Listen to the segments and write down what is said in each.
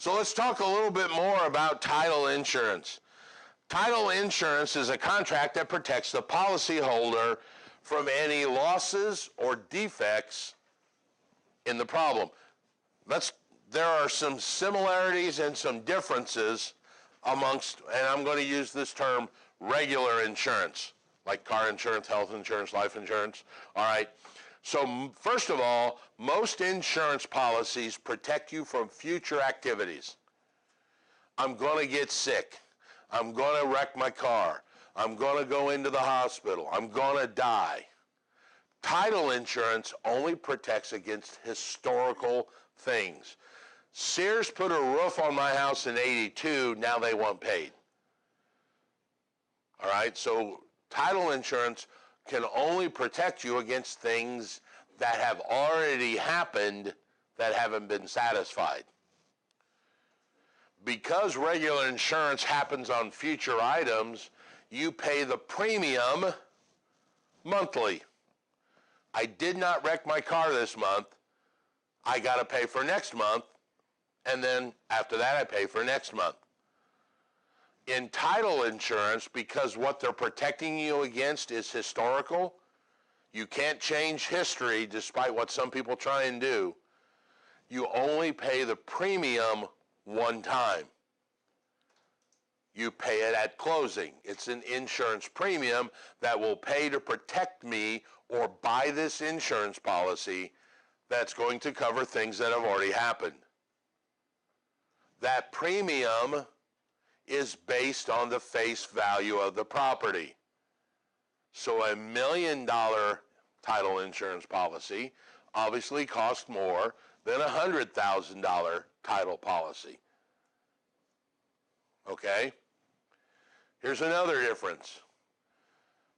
So let's talk a little bit more about title insurance. Title insurance is a contract that protects the policyholder from any losses or defects in the problem. There are some similarities and some differences amongst, and I'm going to use this term, regular insurance, like car insurance, health insurance, life insurance. All right. So first of all, most insurance policies protect you from future activities. I'm going to get sick. I'm going to wreck my car. I'm going to go into the hospital. I'm going to die. Title insurance only protects against historical things. Sears put a roof on my house in '82, now they want paid. All right, so title insurance can only protect you against things that have already happened that haven't been satisfied. Because regular insurance happens on future items, you pay the premium monthly. I did not wreck my car this month. I got to pay for next month, and then after that I pay for next month. In title insurance, because what they're protecting you against is historical, you can't change history despite what some people try and do. You only pay the premium one time. You pay it at closing. It's an insurance premium that will pay to protect me or buy this insurance policy that's going to cover things that have already happened. That premium is based on the face value of the property. So $1 million title insurance policy obviously costs more than a $100,000 title policy. Okay? Here's another difference.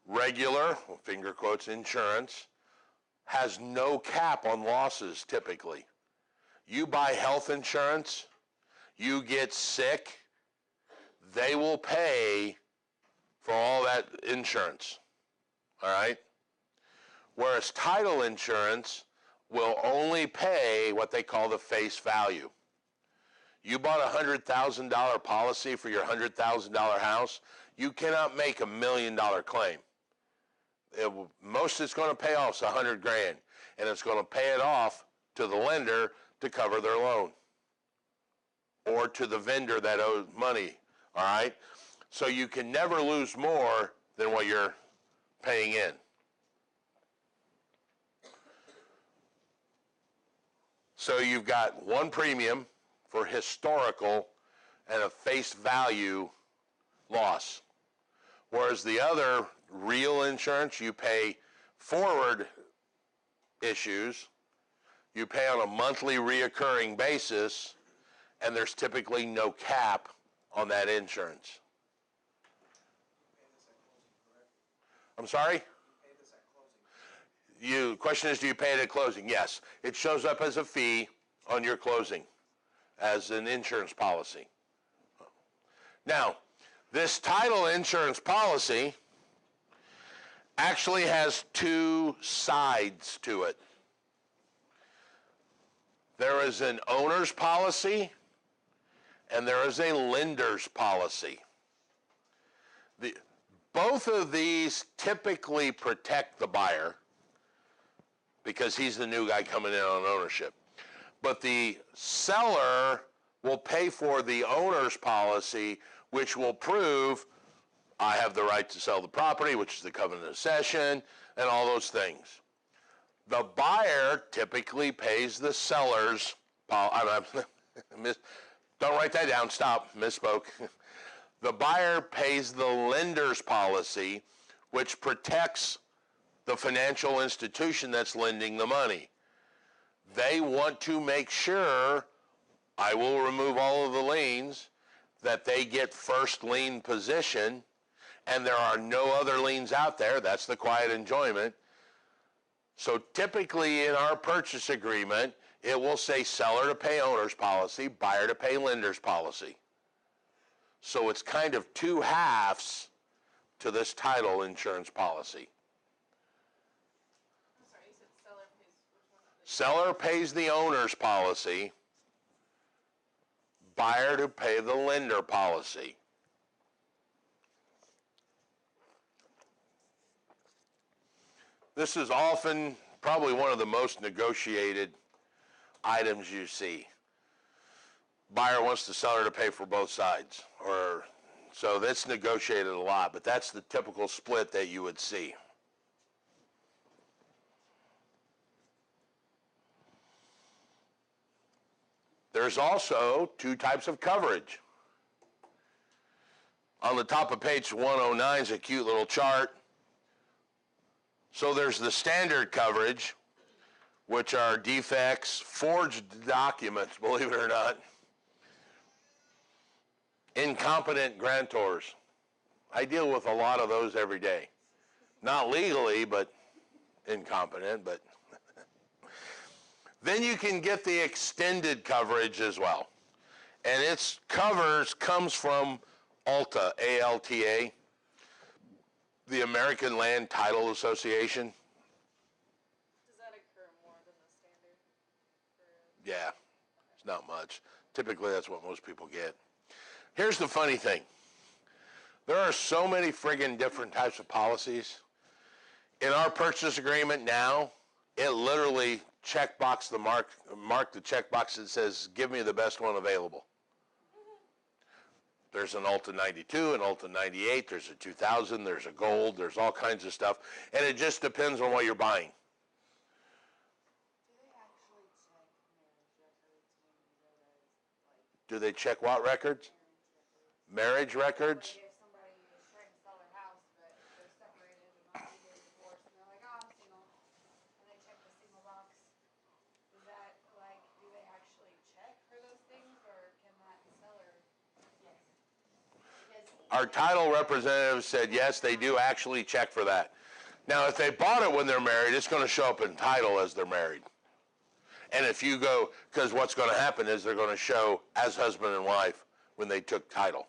Regular, finger quotes, insurance has no cap on losses typically. You buy health insurance, you get sick, they will pay for all that insurance. All right? Whereas title insurance will only pay what they call the face value. You bought a $100,000 policy for your $100,000 house, you cannot make $1 million claim. Most it's going to pay off is $100 grand, and it's going to pay it off to the lender to cover their loan or to the vendor that owes money. All right? So you can never lose more than what you're paying in. So you've got one premium for historical and a face value loss. Whereas the other real insurance, you pay forward issues, you pay on a monthly reoccurring basis, and there's typically no cap on that insurance. I'm sorry? The question is, do you pay it at closing? Yes. It shows up as a fee on your closing as an insurance policy. Now, this title insurance policy actually has two sides to it. There is an owner's policy and there is a lender's policy. Both of these typically protect the buyer because he's the new guy coming in on ownership. But the seller will pay for the owner's policy, which will prove I have the right to sell the property, which is the covenant of cession, and all those things. The buyer typically pays the seller's policy. Don't write that down. Stop. Misspoke. The buyer pays the lender's policy, which protects the financial institution that's lending the money. They want to make sure, I will remove all of the liens, that they get first lien position, and there are no other liens out there. That's the quiet enjoyment. So typically in our purchase agreement, it will say seller to pay owner's policy, buyer to pay lender's policy. So it's kind of two halves to this title insurance policy. I'm sorry, you said seller pays which one? Seller pays the owner's policy, buyer to pay the lender policy. This is often probably one of the most negotiated items you see. Buyer wants the seller to pay for both sides, so that's negotiated a lot, but that's the typical split that you would see. There's also two types of coverage. On the top of page 109 is a cute little chart. So there's the standard coverage, which are defects, forged documents, believe it or not, incompetent grantors. I deal with a lot of those every day. Not legally, but incompetent, but then you can get the extended coverage as well. And its comes from ALTA, A-L-T-A, the American Land Title Association. Does that occur more than the standard? Yeah, it's not much. Typically, that's what most people get. Here's the funny thing. There are so many friggin' different types of policies. In our purchase agreement now, it literally checkbox the mark the checkbox that says, give me the best one available. There's an Alta 92, an Alta 98, there's a 2000, there's a gold, there's all kinds of stuff. And it just depends on what you're buying. Do they actually check marriage records? Do they check what records? Marriage records? Like if somebody is trying to sell their house, but they're separated and not legally divorced, and they're like, oh, I'm single, and they check the single box. Is that like, do they actually check for those things, or can that seller? Yes. Our title representative said yes, they do actually check for that. Now, if they bought it when they're married, it's going to show up in title as they're married. And if you go, because what's going to happen is they're going to show as husband and wife when they took title.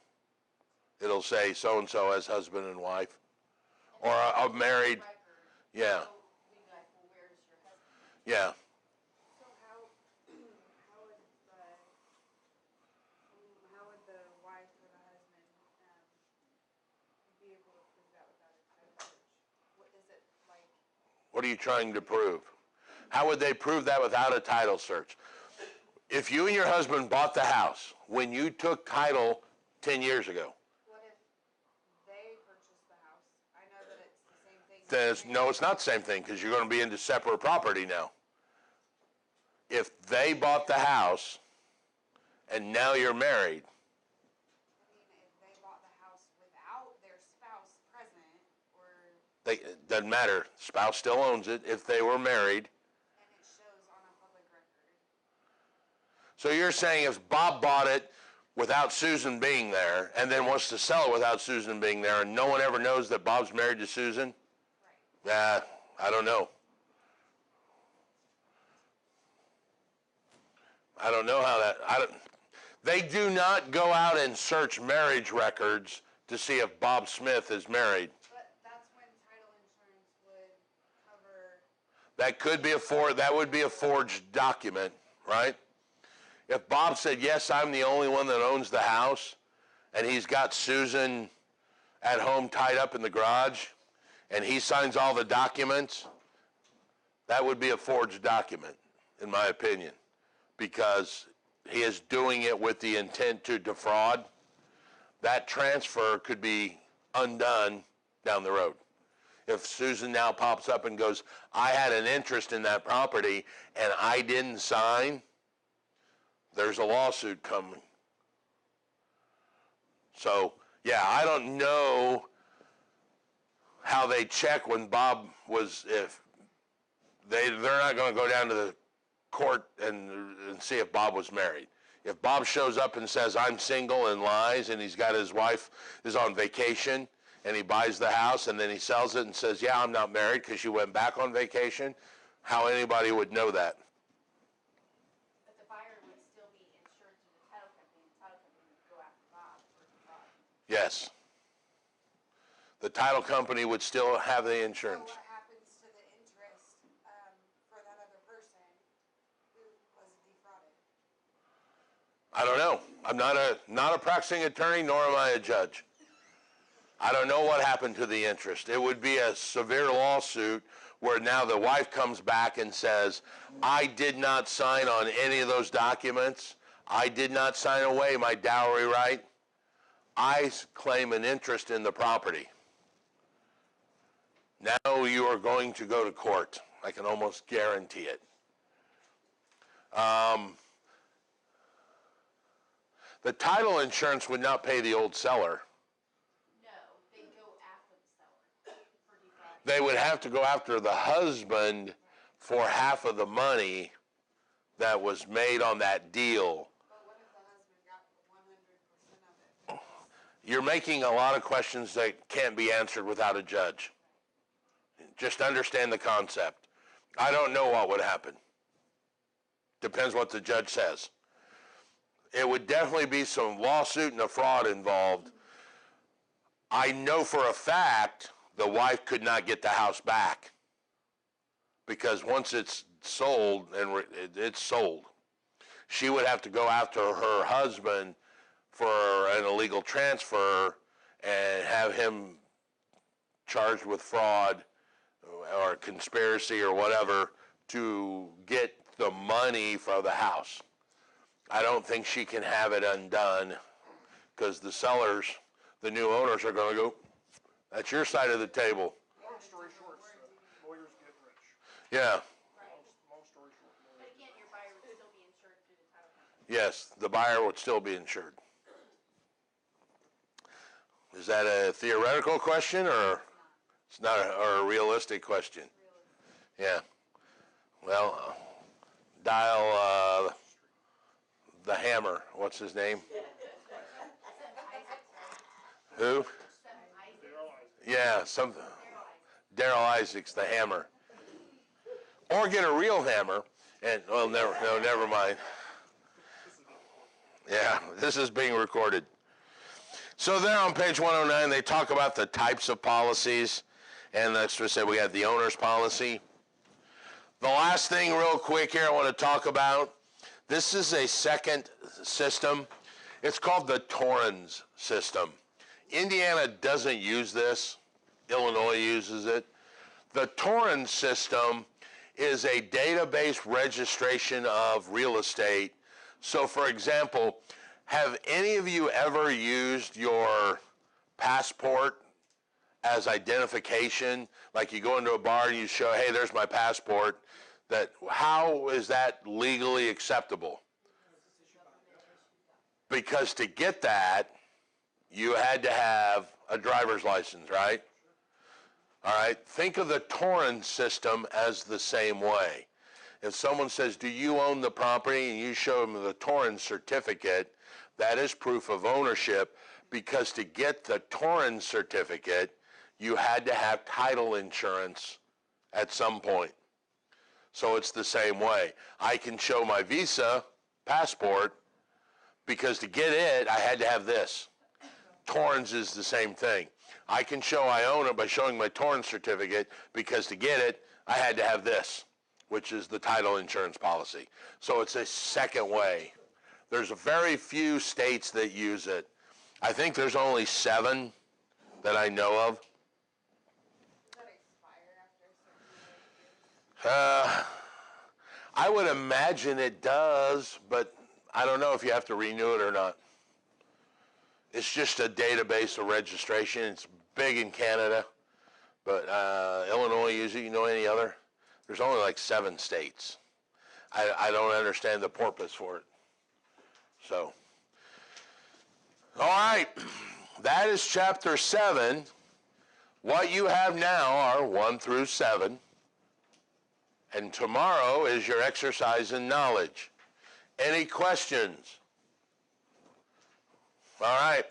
It'll say so-and-so as husband and wife. Or a married, yeah. Yeah. So how would the wife or the husband be able to prove that without a title search? What is it like? What are you trying to prove? How would they prove that without a title search? If you and your husband bought the house when you took title 10 years ago. What if they purchased the house? I know that it's the same thing. No, it's not the same thing because you're going to be into separate property now. If they bought the house and now you're married. I mean, if they bought the house without their spouse present, or... It doesn't matter. Spouse still owns it if they were married. And it shows on a public record. So you're saying if Bob bought it without Susan being there and then wants to sell it without Susan being there and no one ever knows that Bob's married to Susan? Right. I don't know. I don't know how that, they do not go out and search marriage records to see if Bob Smith is married. But that's when title insurance would cover... That would be a forged document, right? If Bob said, yes, I'm the only one that owns the house, and he's got Susan at home tied up in the garage, and he signs all the documents, that would be a forged document, in my opinion, because he is doing it with the intent to defraud. That transfer could be undone down the road. If Susan now pops up and goes, I had an interest in that property and I didn't sign, there's a lawsuit coming. So, yeah, I don't know how they check when Bob was, if they're not going to go down to the court and see if Bob was married. If Bob shows up and says, I'm single and lies, and he's got his wife is on vacation, and he buys the house, and then he sells it and says, yeah, I'm not married because she went back on vacation, how anybody would know that? But the buyer would still be insured through the title company, and the title company would go after Bob for fraud. Yes. The title company would still have the insurance. So what happens to the interest for that other person who was defrauded? I don't know. I'm not a practicing attorney, nor am I a judge. I don't know what happened to the interest. It would be a severe lawsuit where now the wife comes back and says, I did not sign on any of those documents. I did not sign away my dowry right. I claim an interest in the property. Now you are going to go to court. I can almost guarantee it. The title insurance would not pay the old seller. No, they go after the seller for defrauding. They would have to go after the husband for half of the money that was made on that deal. But what if the husband got 100% of it? You're making a lot of questions that can't be answered without a judge. Just understand the concept. I don't know what would happen. Depends what the judge says. It would definitely be some lawsuit and a fraud involved. I know for a fact the wife could not get the house back because once it's sold, and it's sold, she would have to go after her husband for an illegal transfer and have him charged with fraud or conspiracy or whatever to get the money for the house. I don't think she can have it undone because the sellers, the new owners, are going to go, that's your side of the table. Long story short, lawyers get rich. Yeah. Long story short. But again, your buyer would still be insured through the title company. Yes, the buyer would still be insured. Is that a theoretical question or it's not or a realistic question? Yeah. Well, dial the hammer. What's his name? Who? Yeah, something. Daryl Isaacs, the hammer. Or get a real hammer and, well, never mind. Yeah, this is being recorded. So there on page 109, they talk about the types of policies, and that's what I said we had the owner's policy. The last thing real quick here I want to talk about, this is a second system. It's called the Tauren System. Indiana doesn't use this. Illinois uses it. The Tauren System is a database registration of real estate. So for example, have any of you ever used your passport as identification? Like you go into a bar and you show, hey, there's my passport. How is that legally acceptable? Because to get that, you had to have a driver's license, right? All right, think of the Tauren system as the same way. If someone says, do you own the property, and you show them the Tauren certificate, that is proof of ownership, because to get the Tauren certificate, you had to have title insurance at some point. So it's the same way. I can show my Visa passport because to get it, I had to have this. Tauren's is the same thing. I can show I own it by showing my Tauren certificate because to get it, I had to have this, which is the title insurance policy. So it's a second way. There's very few states that use it. I think there's only 7 that I know of. Does that expire after a certain number of years? I would imagine it does, but I don't know if you have to renew it or not. It's just a database of registration. It's big in Canada, but Illinois uses it. You know any other? There's only like 7 states. I don't understand the purpose for it. So, all right, that is chapter 7. What you have now are 1 through 7. And tomorrow is your exercise in knowledge. Any questions? All right.